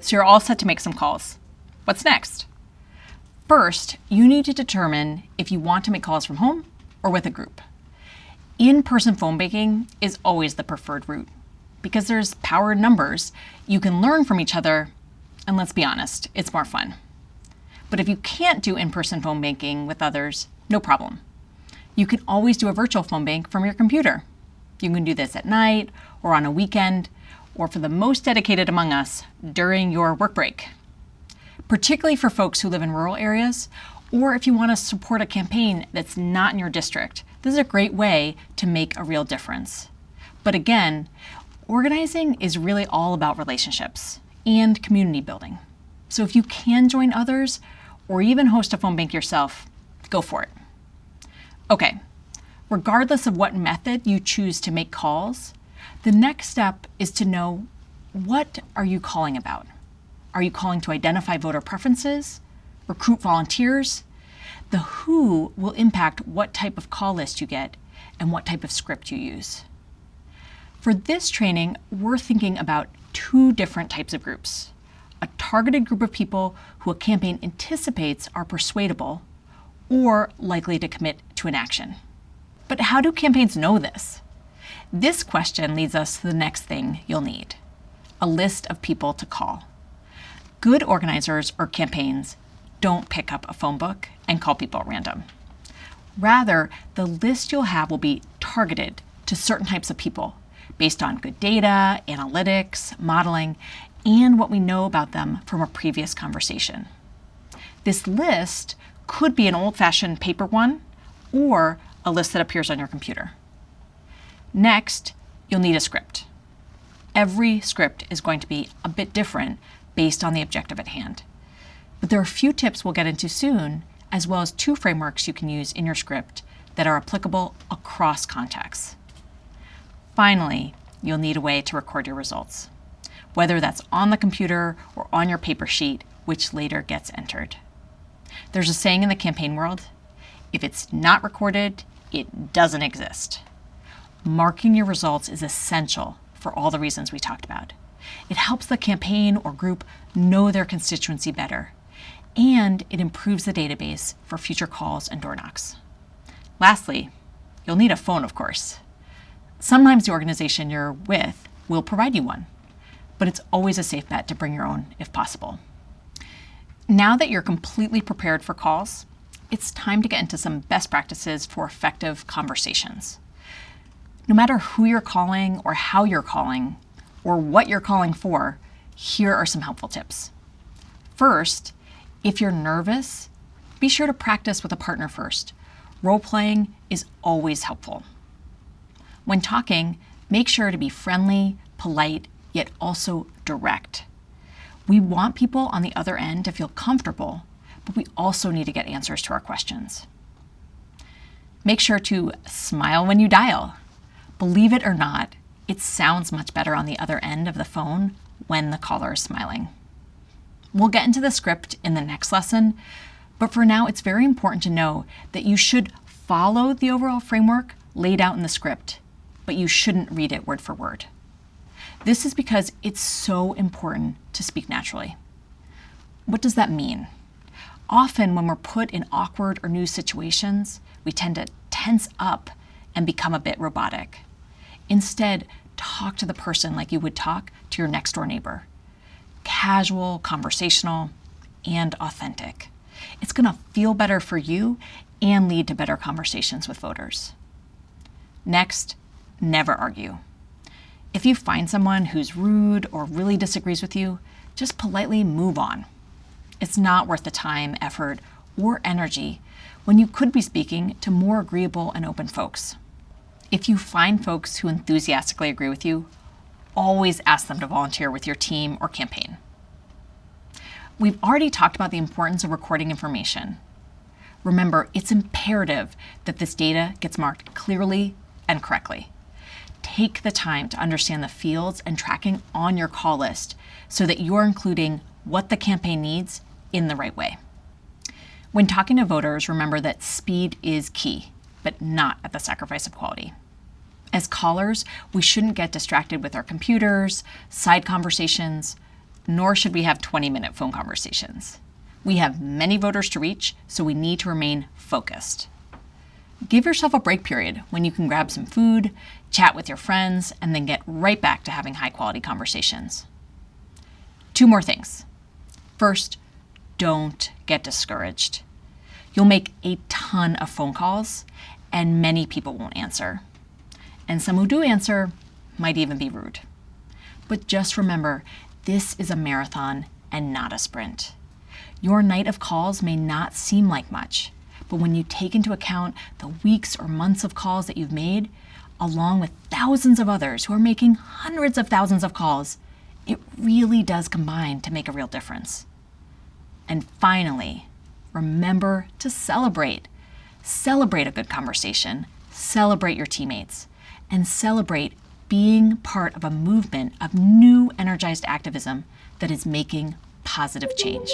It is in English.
So you're all set to make some calls. What's next? First, you need to determine if you want to make calls from home or with a group. In-person phone banking is always the preferred route because there's power in numbers. You can learn from each other, and let's be honest, it's more fun. But if you can't do in-person phone banking with others, no problem. You can always do a virtual phone bank from your computer. You can do this at night or on a weekend, or for the most dedicated among us, during your work break. Particularly for folks who live in rural areas, or if you want to support a campaign that's not in your district, this is a great way to make a real difference. But again, organizing is really all about relationships and community building. So if you can join others, or even host a phone bank yourself, go for it. Okay, regardless of what method you choose to make calls, the next step is to know, what are you calling about? Are you calling to identify voter preferences, recruit volunteers? The who will impact what type of call list you get and what type of script you use. For this training, we're thinking about two different types of groups. A targeted group of people who a campaign anticipates are persuadable or likely to commit to an action. But how do campaigns know this? This question leads us to the next thing you'll need: a list of people to call. Good organizers or campaigns don't pick up a phone book and call people at random. Rather, the list you'll have will be targeted to certain types of people based on good data, analytics, modeling, and what we know about them from a previous conversation. This list could be an old-fashioned paper one or a list that appears on your computer. Next, you'll need a script. Every script is going to be a bit different based on the objective at hand. But there are a few tips we'll get into soon, as well as two frameworks you can use in your script that are applicable across contexts. Finally, you'll need a way to record your results, whether that's on the computer or on your paper sheet, which later gets entered. There's a saying in the campaign world: if it's not recorded, it doesn't exist. Marking your results is essential for all the reasons we talked about. It helps the campaign or group know their constituency better, and it improves the database for future calls and door knocks. Lastly, you'll need a phone, of course. Sometimes the organization you're with will provide you one, but it's always a safe bet to bring your own if possible. Now that you're completely prepared for calls, it's time to get into some best practices for effective conversations. No matter who you're calling or how you're calling or what you're calling for, here are some helpful tips. First, if you're nervous, be sure to practice with a partner first. Role-playing is always helpful. When talking, make sure to be friendly, polite, yet also direct. We want people on the other end to feel comfortable, but we also need to get answers to our questions. Make sure to smile when you dial. Believe it or not, it sounds much better on the other end of the phone when the caller is smiling. We'll get into the script in the next lesson, but for now it's very important to know that you should follow the overall framework laid out in the script, but you shouldn't read it word for word. This is because it's so important to speak naturally. What does that mean? Often when we're put in awkward or new situations, we tend to tense up and become a bit robotic. Instead, talk to the person like you would talk to your next door neighbor. Casual, conversational, and authentic. It's going to feel better for you and lead to better conversations with voters. Next, never argue. If you find someone who's rude or really disagrees with you, just politely move on. It's not worth the time, effort, or energy when you could be speaking to more agreeable and open folks. If you find folks who enthusiastically agree with you, always ask them to volunteer with your team or campaign. We've already talked about the importance of recording information. Remember, it's imperative that this data gets marked clearly and correctly. Take the time to understand the fields and tracking on your call list so that you're including what the campaign needs in the right way. When talking to voters, remember that speed is key, but not at the sacrifice of quality. As callers, we shouldn't get distracted with our computers, side conversations, nor should we have 20-minute phone conversations. We have many voters to reach, so we need to remain focused. Give yourself a break period when you can grab some food, chat with your friends, and then get right back to having high-quality conversations. 2 more things. First, don't get discouraged. You'll make a ton of phone calls, and many people won't answer. And some who do answer might even be rude. But just remember, this is a marathon and not a sprint. Your night of calls may not seem like much, but when you take into account the weeks or months of calls that you've made, along with thousands of others who are making hundreds of thousands of calls, it really does combine to make a real difference. And finally, remember to celebrate. Celebrate a good conversation, celebrate your teammates, and celebrate being part of a movement of new energized activism that is making positive change.